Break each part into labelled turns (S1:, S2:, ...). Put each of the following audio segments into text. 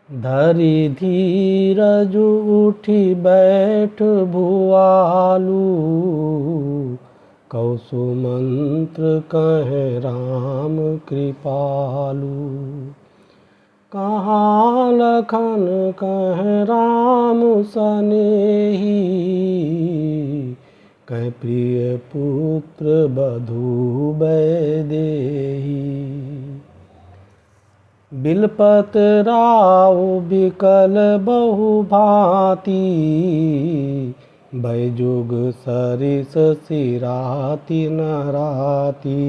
S1: धरि धीरज उठी बैठ भुआलू, कौसु मंत्र कहे राम कृपालू। कहाँ लखन कहे राम सनेही, कह प्रिय पुत्र बधू वैदेही। बिलपत राव बिकल बहु भांति, बैजुग सरिस सिराति नराति।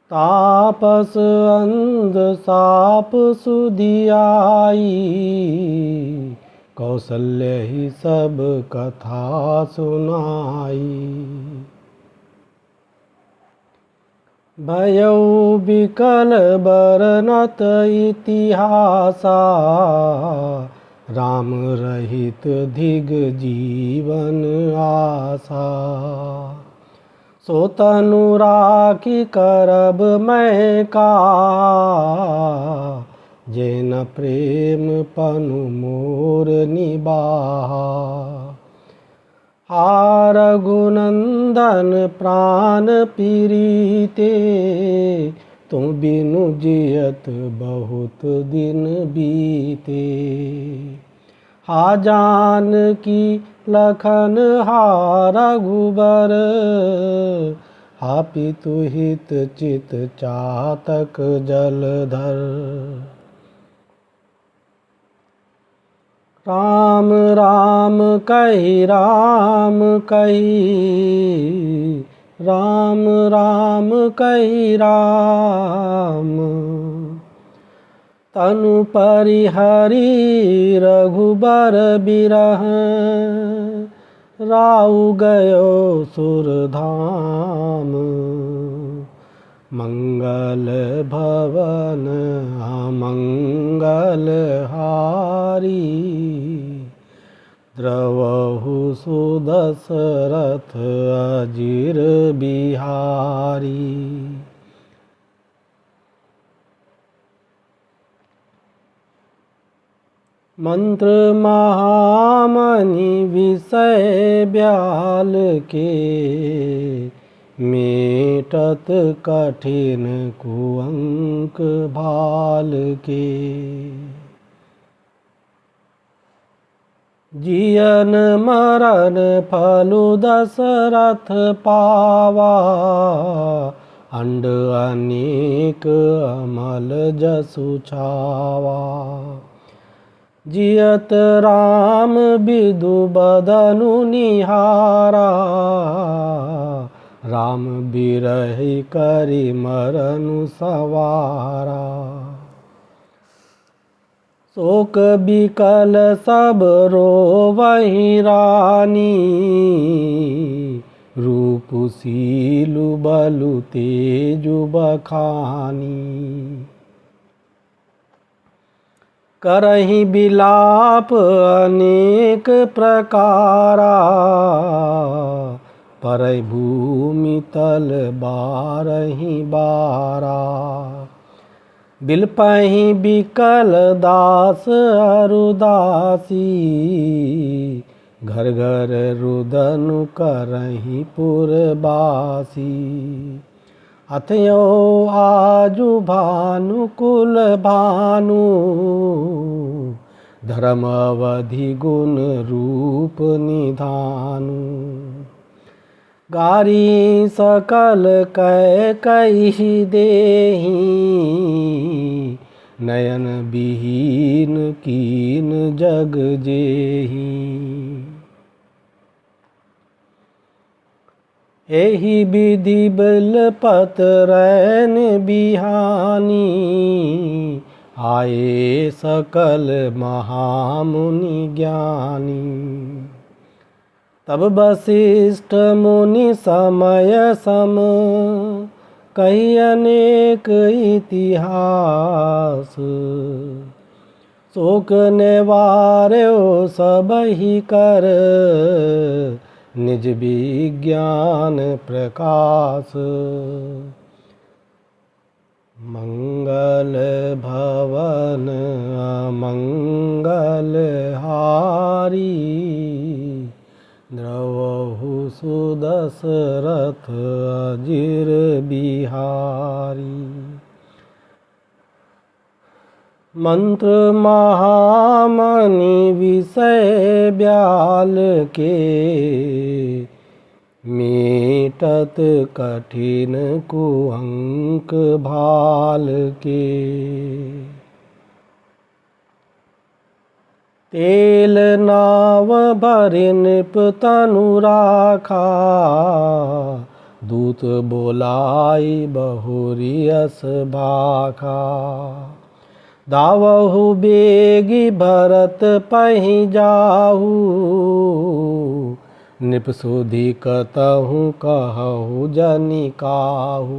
S1: तापस अंध साप सुधियाई, कौशल्य ही सब कथा सुनाई। भयउ बिकल बरनत इतिहासा, राम रहित धिग जीवन आसा। सो तनु राखी करब मैं का, जेन प्रेम पनु मोर निबाहा। हा रघुनंदन प्राण पीरीते, तुम बिनु जियत बहुत दिन बीते। हा जानकी लखन हा रघुबर, हा पितु हित चित चातक जलधर। राम राम कहि राम कहि, राम राम कहि राम। तनु परिहरि रघुबर बिरह, राउ गयो सुरधाम। मंगल भवन अमंगल हारी, द्रवहु सुदशरथ अजिर बिहारी। मंत्र महामणि विषय ब्याल के, मेटत कठिन कुअंक भाल के। जियन मरण फलु दशरथ पावा, अंड अनेक अमल जसु छावा। जियत राम बिदु बदनु निहारा, राम बिरहि करि मरनु सवारा। शोक बिकल सब रोवहि रानी, रूप सीलु बलु तेजु बखानी। करहि बिलाप अनेक प्रकारा, परई भूमि तल बारहि बारा। बिलपहि बिकल दास अरुदासी, घर घर रुदनु करहि पुरबासी। अथयो आजु भानु कुल भानु, धर्म अवधि गुण रूप निधानु। गारी सकल कैकहि देहि, नयन विहीन कीन जग जेहि। एहि विधि बिलपत रैन बिहानी, आए सकल महामुनि ज्ञानी। तब वशिष्ठ मुनि समय सम, कही अनेक इतिहास। शोक निवार्यो सबहि कर, निज विज्ञान प्रकाश। मंगल भवन अमंगल हारी, द्रवहु सुदशरथ अजिर बिहारी। मंत्र महामणि विषय ब्याल के, मीटत कठिन कुअंक भाल के। तेल नाव भरि नृप तनु राखा, दूत बोलाई बहुरी यस भाखा। दावहु बेगी भरत पहि जाहू, नृप सुधि कतहु कहु जनि काहू।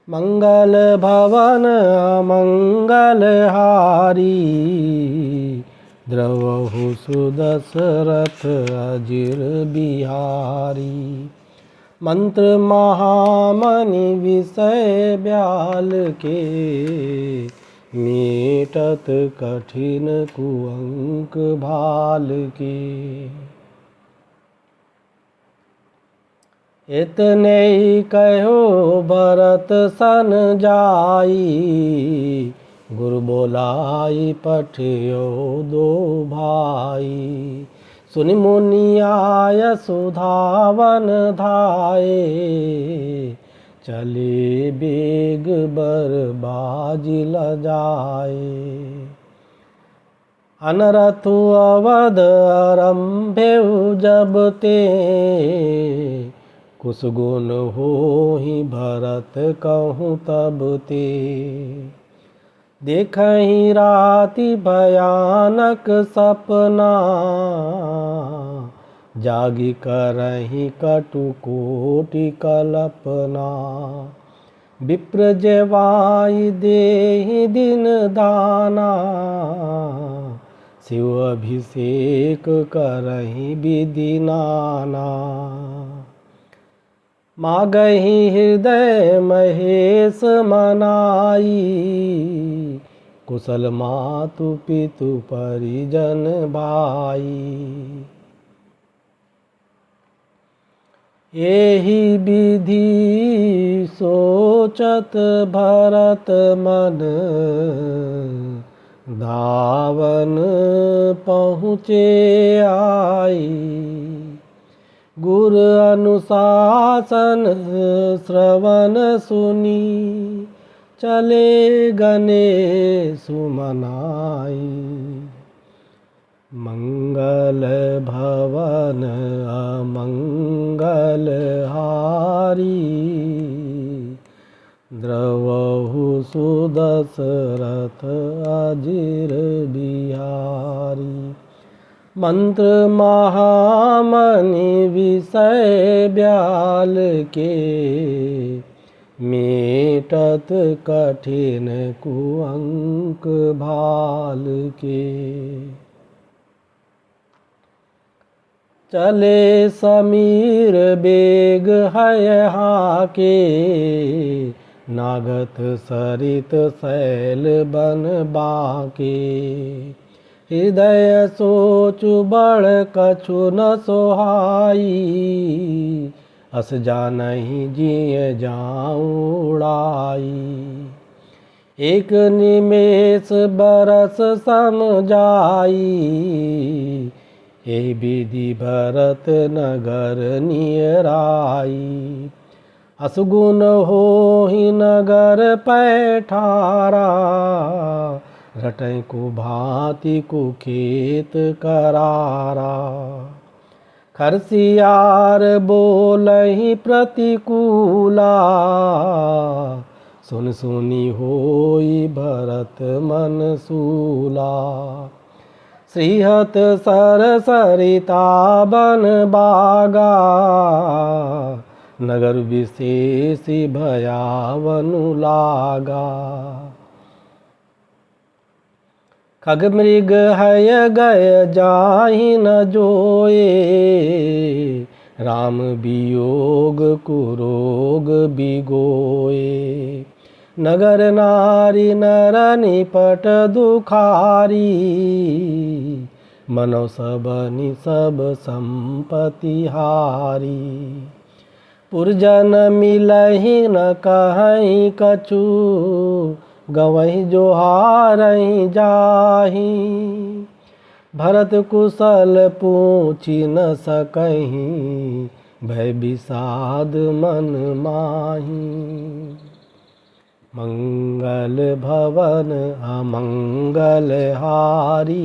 S1: मंगल भवन अमंगल हारी, द्रवहु सुदशरथ अजिर बिहारी। मंत्र महामणि विषय ब्याल के, मीटत कठिन कुअंक भाल के। इतने कहो भरत सन जाई, गुरु बोलाई पठियो दो भाई। सुनि मुनि आय सुधावन धाये, चले बेग बर बाजी लजाए। अनरथु अवध आरंभेउ जब ते, कुछ गुण होहि भरत कहूँ तब ते। देखहि राति भयानक सपना, जागी करहि कटु कोटि कल्पना। विप्र जेवाई देहि दिन दाना, शिव अभिषेक करहि विधि नाना। मागहि हृदय महेश मनाई, कुशल मातु पितु परिजन भाई। एहि विधि सोचत भरत मन, धावन पहुँचे आई। गुर अनुशासन श्रवण सुनी, चले गणेश मनाई। मंगल भवन अमंगल हारी, द्रवहु सुदशरथ अजिर बिहारी। मंत्र महामणि विषय ब्याल के, मीटत कठिन कुअंक भाल के। चले समीर बेग है हाके, नागत सरित शैल बन बाके। हृदय सोचु बड़ कछु न सोहाई, अस जानहि जिय जाऊँ उड़ाई। एक निमेष बरस सम जाई, एहि विधि भरत नगर नियराई। असगुन होहि नगर पैठारा, रटै कुभांति कुखेत करारा। खरसियार बोलहि प्रतिकूला, सुन सुनी होई भरत मन सूला। श्रीहत सर सरिता बन बागा, नगर विशेष भयावनु लागा। खग मृग हय गय जाहि न जोए, राम वियोग कुरोग बिगोए। नगर नारी नर निपट दुखारी, मनो सबनि सब संपत्ति हारी। पुरजन मिलहि न कहीं कछु, गवहीं जो हारहीं जाहि। भरत कुशल पूछि न सकहीं, भय विषाद मन माही। मंगल भवन अमंगल हारी,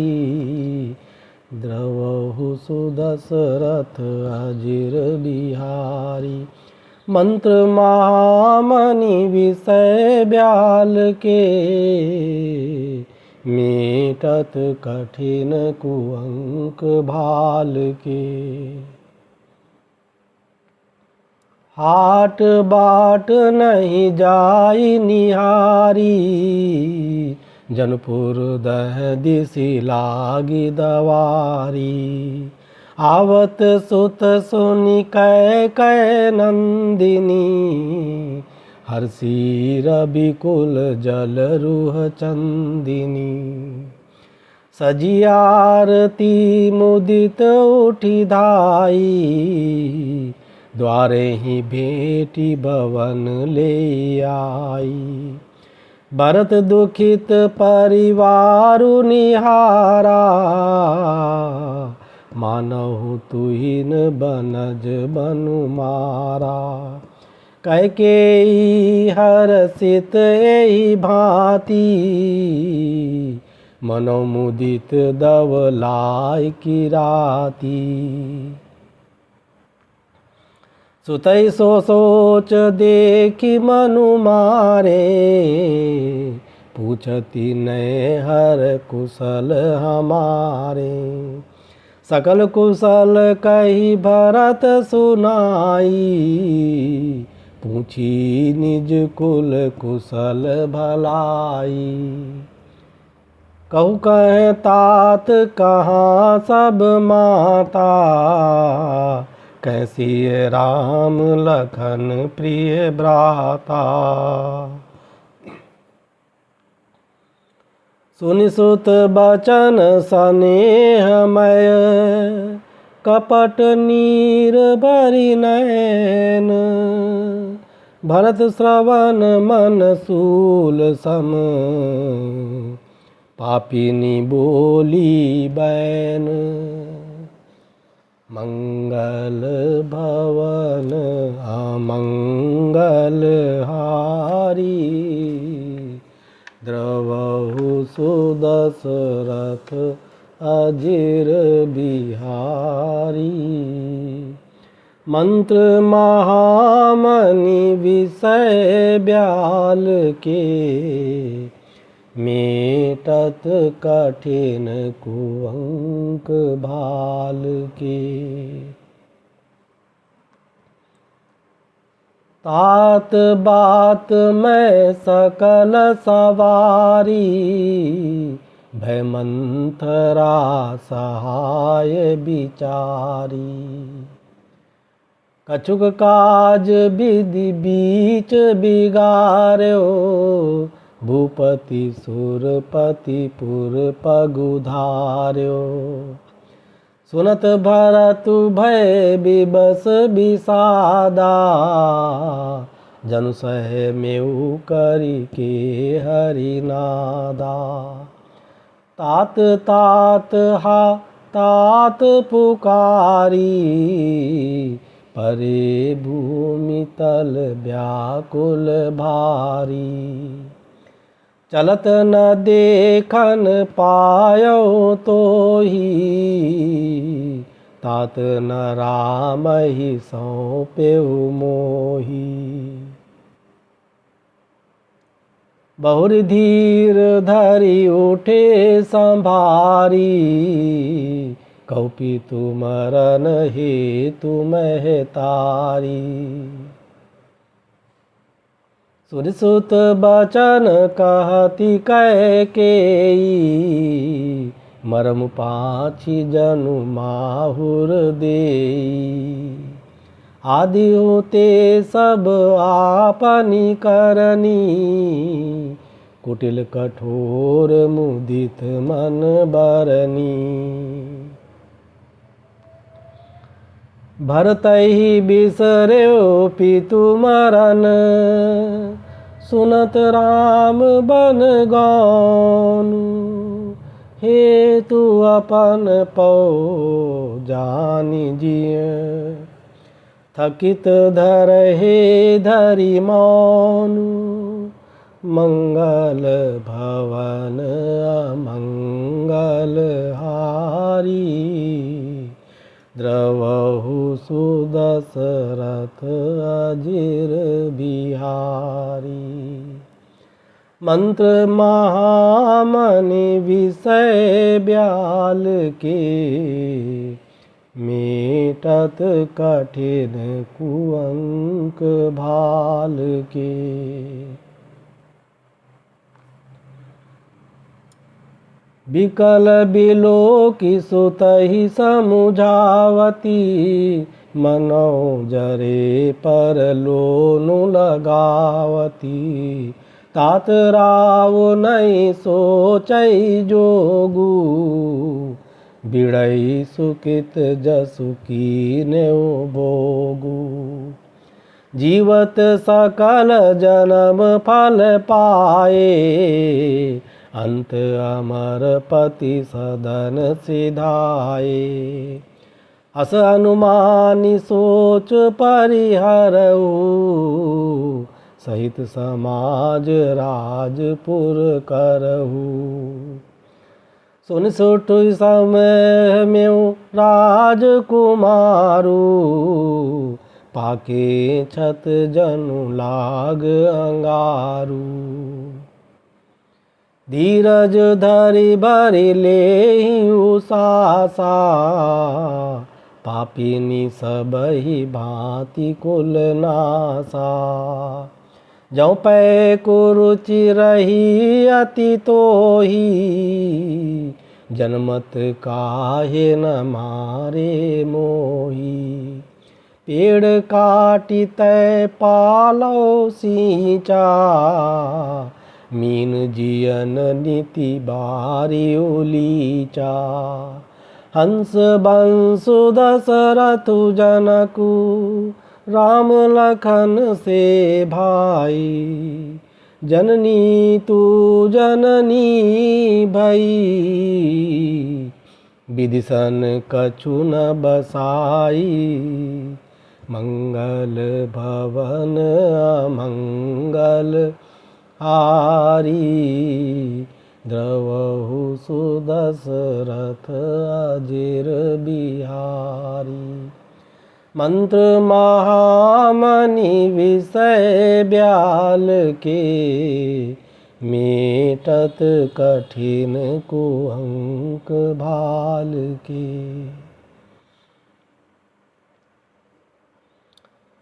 S1: द्रवहु सुदशरथ अजिर बिहारी। मंत्र महामणि विषय ब्याल के, मेटत कठिन कुअंक भाल के। हाट बाट नहीं जाई निहारी, जनपुर दह दिसि लागी दवारी। आवत सुत सुनि कैकय नंदिनी, हर्षि रवि कुल जल रुह चंदिनी। सजी आरती मुदित उठी धाई, द्वारे ही भेटी भवन ले आई। भरत दुखित परिवारु निहारा, मानहु तुहिन बनज बनु मारा। कैकेयी हर्षित एहि भांति, मनोमुदित दवलाई की राती। सुतई सो सोच देखी मनु मारे, पूछती नय हर कुशल हमारे। सकल कुशल कही भरत सुनाई, पूछी निज कुल कुशल भलाई। कहु कहें तात कहाँ सब माता, कैसी राम लखन प्रिय भ्राता। सुनि सुत बचन स्नेहमय, कपट नीर भरि नयन। भरत श्रवण मन सूल सम, पापिनी बोली बैन। मंगल भवन अमंगल हारी, द्रवहु सुदशरथ अजिर बिहारी। मंत्र महामणि विषय ब्याल के, मेटत कठिन कुअंक भाल के। तात बात में सकल सवारी, भय मंथरा सहाय बिचारी। कछुक काज विधि बीच बिगार्यो, भूपति सुरपति पुर पगुधार्यो। सुनत भरतु भय विबस विषादा, जनु सहे मेउ करि के हरिनादा। तात तात हा तात पुकारी, परे भूमि तल व्याकुल भारी। चलत न देखन पायो तोहि, तात न रामहि सौंपेउ मोहि। बहुर धीर धरि उठे संभारी, कौपी तुमरन हेतु महतारी। सुरसुत बचन कहती कैकेयी, मरम पाछि जनु माहुर देई। आदि होते सब आपनी करनी, कुटिल कठोर मुदित मन बरनी। भरतहि बिसर्यो पितु मरन, सुनत राम बन गौनु। हेतु अपन पौ जानि जिय, थकित धरहे धरि मौनु। मंगल भवन अमंगल हारी, द्रवहु सुदशरथ अजिर बिहारी। मंत्र महामनि विषय ब्याल के, मेटत कठिन कुअंक भाल के। बिकल बिलोकि सुतहि समुझावती, मनोजरे पर लोनु लगावती। तात राव नहीं सोचै जोगु, बिड़ई सुकित जसु कीन्यो भोगु। जीवत सकल जन्म फल पाए, अंत अमर पति सदन सिधाए। अस अनुमानि सोच परिहरऊ, सहित समाज राजपुर करहू। सुन सुठ समय में राजकुमारू, पाके छत जनु लाग अंगारू। धीरज धरि भरि लेहिं सासा, पापिनी सबहि भांति कुल नासा। जौ पै कुरुचि रही अति तोही, जनमत काहे न मारे मोही। पेड़ काटि तै पालौ सींचा, मीन जियन नीति बारी उलीचा। हंस बंसु दशरथु जनकु, राम लखन से भाई। जननी तू जननी भई, विदिशन कछु न बसाई। मंगल भवन अमंगल हारी, द्रवहु सुदशरथ अजिर बिहारी। मंत्र महामनि विषय ब्याल के, मेटत कठिन कुअंक भाल के।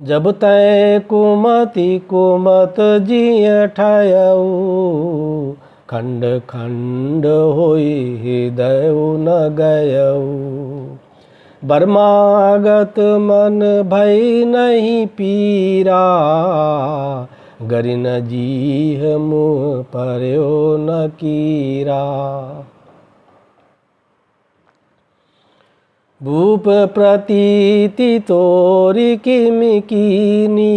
S1: जब तै कुमति कुमत जिय ठयऊ, खंड खंड होई हृदय न गयऊ। बर्मागत मन भई नहीं पीरा, गरिन जीह मुँह पर्यो न कीरा। भूप प्रतीति तोरि किमि कीनी,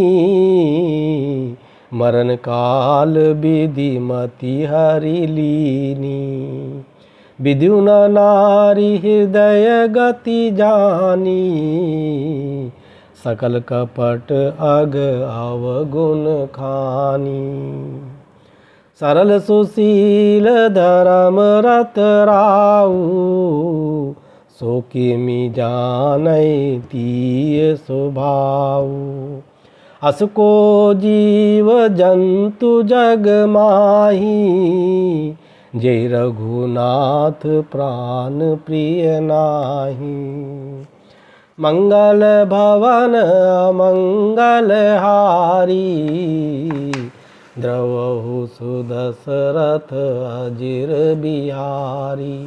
S1: मरण काल विधि मति हरि लीनी। विधु न नारी हृदय गति जानी, सकल कपट अग अवगुण खानी। सरल सुशील धर्म रत राऊ, सो किमि जानै तीय स्वभाऊ। असको जीव जंतु जग माही, जय रघुनाथ प्राण प्रिय नाही। मंगल भवन अमंगल हारी, द्रवहु सुदशरथ अजिर बिहारी।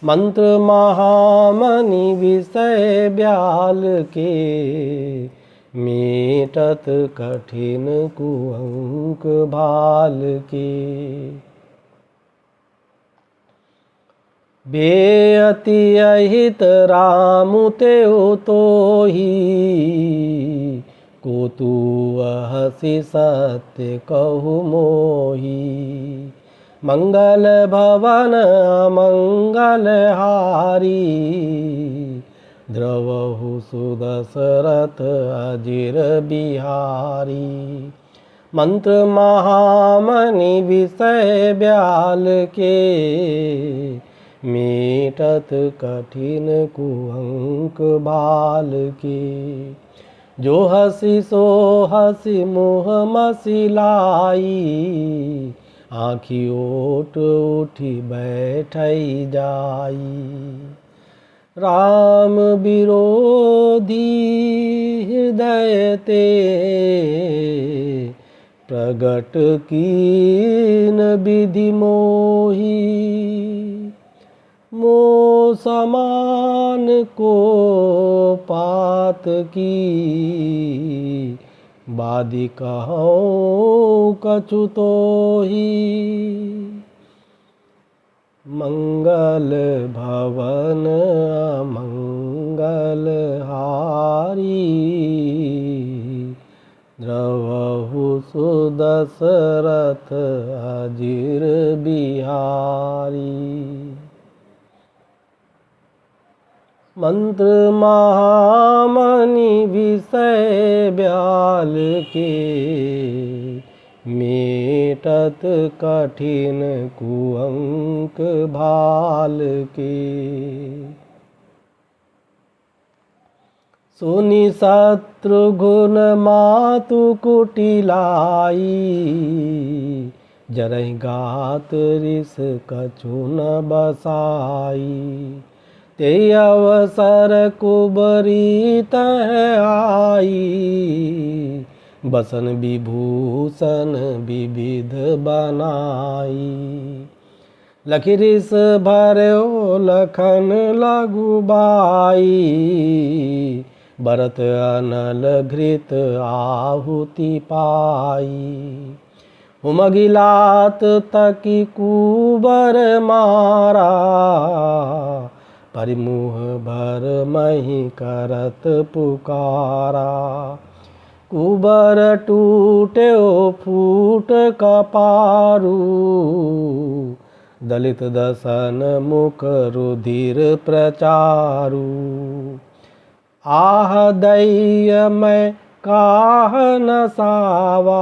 S1: मंत्र महामनि विषय ब्याल के, मेटत कठिन कुअंक भाल के। बेअति अहित रामु तेउ तोहि, को तू हसी सत्य कहु मोहि। मंगल भवन मंगल हारी, द्रवहु सुदशरथ अजिर बिहारी। मंत्र महामणि विषय ब्याल के, मेटत कठिन कुअंक भाल के। जो हसी सो हसी मुँह मसिलाई, आँखि ओट उठी बैठई जाई। राम विरोधी हृदय ते, प्रगट कीन विधि मोही। मोह समान को पात की, बादि कहूँ कछु तोहि। मंगल भवन मंगल हारी, द्रवहु सुदशरथ अजिर बिहारी। मंत्र महामणि विषय ब्याल के, मेटत कठिन कुअंक भाल के। सुनि शत्रुघ्न मातु कुटिलाई, जरहि गात रिस कछु न बसाई। ते अवसर कुबरी तह आई, बसन विभूषण विविध बनाई। लखि रिस भरयो लखन लघुबाई, भरत अनल घृत आहुति पाई। उमगिलात तकी कुबर मारा, परिमुह भर मही करत पुकारा। कुबर टूट्यो फूट कपारू, दलित दसन मुख रुधिर प्रचारु। आह दैय मैं काह न सावा,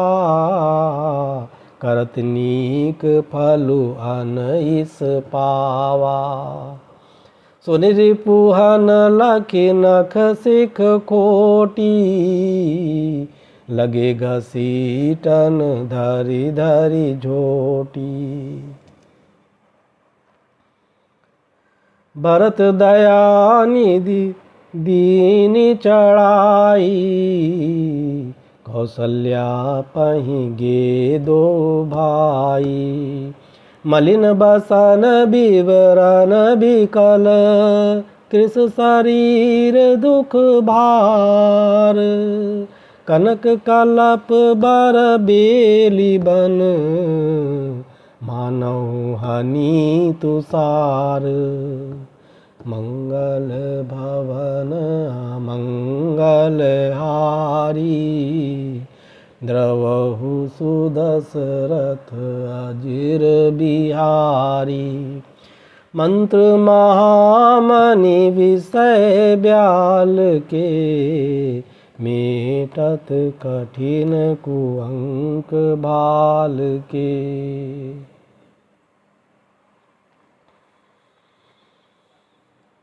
S1: करत नीक फलु अनइस पावा। सुनि रिपुहन लखि नख सिख खोटी, लगे घसीटन धरि धरि झोटी। भरत दया निधि दीनि चढ़ाई, कौसल्या पहि गे दो भाई। मलिन बसन विवरण विकल, कृस शरीर दुख भार। कनक कलप बर बेली बन, मानव हनि तुषार। मंगल भवन मंगल हारी, द्रवहु सुदशरथ अजिर बिहारी। मंत्र महामणि विषय ब्याल के, मेटत कठिन कुअंक भाल के।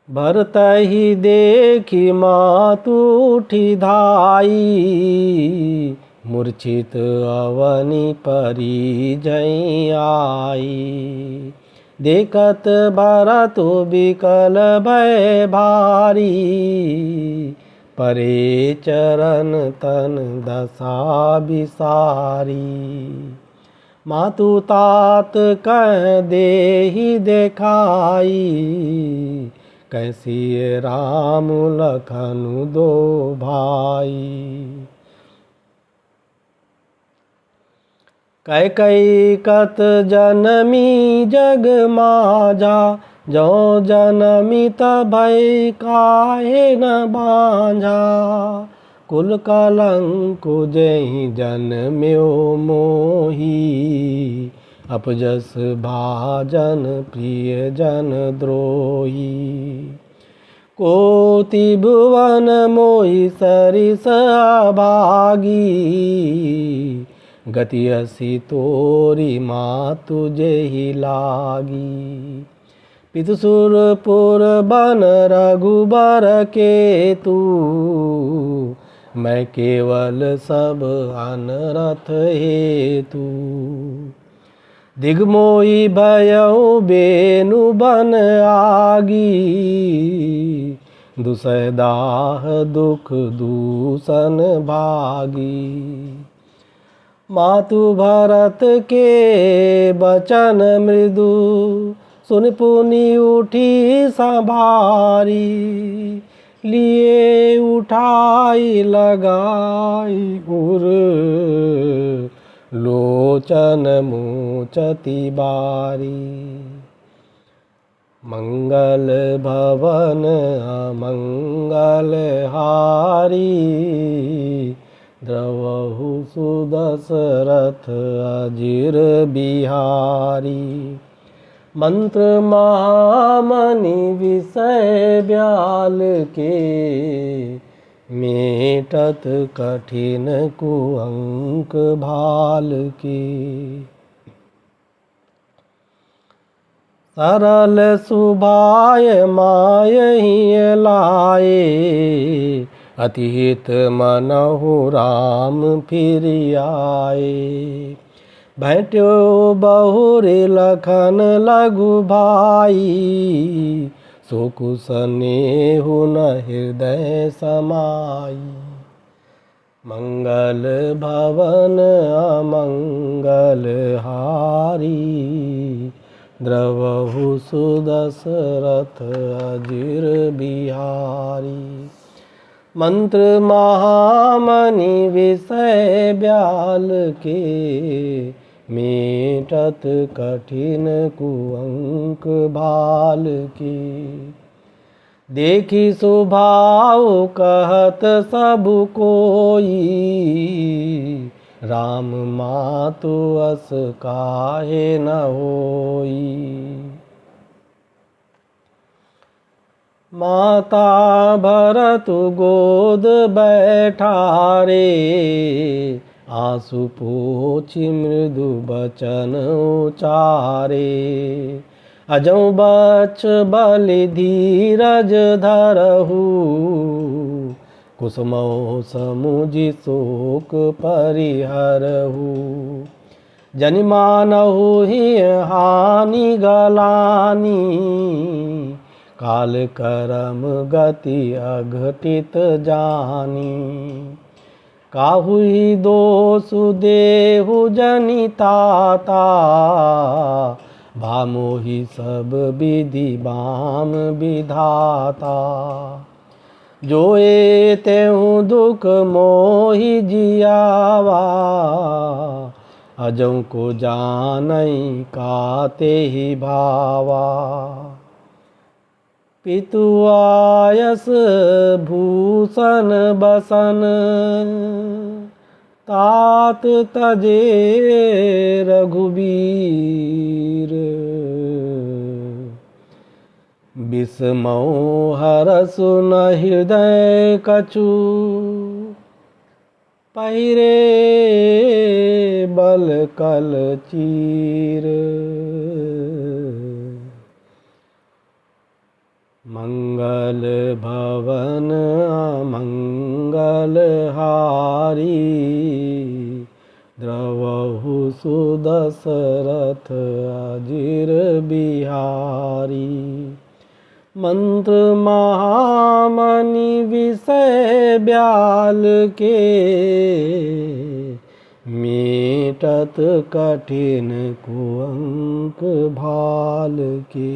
S1: भरत ही देखी मातु उठी धाई, मूर्छित अवनि परी जई आई। देखत भरत विकल भय भारी, परे चरण तन दशा बिसारी। मातु तात कह देहि देखाई, कैसी राम लखन दो भाई। कैकई कत जनमी जग माजा, जो जनमी तभै काहे न बांझा। कुल कलंक जेहि जन्म्यो मोही, अपजस भाजन प्रिय जन द्रोही। कोटि भुवन मोहि सरिस अभागी, गति असी तोरी मातु जेहि लागी। पितु सुरपुर बन रघुबर केतु, मैं केवल सब अनरथ हेतु। दिग्मोहि भयउ बेनु बन आगी, दुसह दाह दुख दूषण भागी। मातु भरत के बचन मृदु, सुन पुनि उठी संभारी। लिए उठाई लगाई उर, लोचन मुचति बारी। मंगल भवन अमंगल हारी, द्रवहु सुदशरथ अजिर बिहारी। मंत्र महामणि विषय ब्याल के, मेटत कठिन कुअंक भाल के। सरल सुभाय मायहि लाए, अति हित मनहु राम फिरि आए। भेंट्यो बहुरि लखन लघु भाई, सो कुश नेहु न हृदय समाई। मंगल भवन अमंगल हारी, द्रवहु सुदशरथ अजिर बिहारी। मंत्र महामणि विषय ब्याल के, मेटत कठिन कुअंक भाल के। देखी स्वभाव कहत सब कोई, राम मातु अस काहे न होई। माता भरतु गोद बैठारे, आंसू पोछि मृदु बचन उचारे। अजौ बच्छ बलि धीरज धरहु, कुसुमौ समुझि शोक परिहरहु। जनि मानहु ही हानि गलानी, काल करम गति अघटित जानी। काहुहि दोषु देहु जनि ताता, भामोहि सब विधि बाम विधाता। जोए तेहु दुख मोहि जियावा, अजौ को जानई काते ही भावा। पितु आयस भूषण बसन, तात तजे रघुबीर। बिस्मौ हरसु न हृदय कछु, पहिरे बल कल चीर। मंगल भवन अमंगल हारी, द्रवहु सुदशरथ अजिर बिहारी। मंत्र महामणि विषय ब्याल के, मेटत कठिन कुअंक भाल के।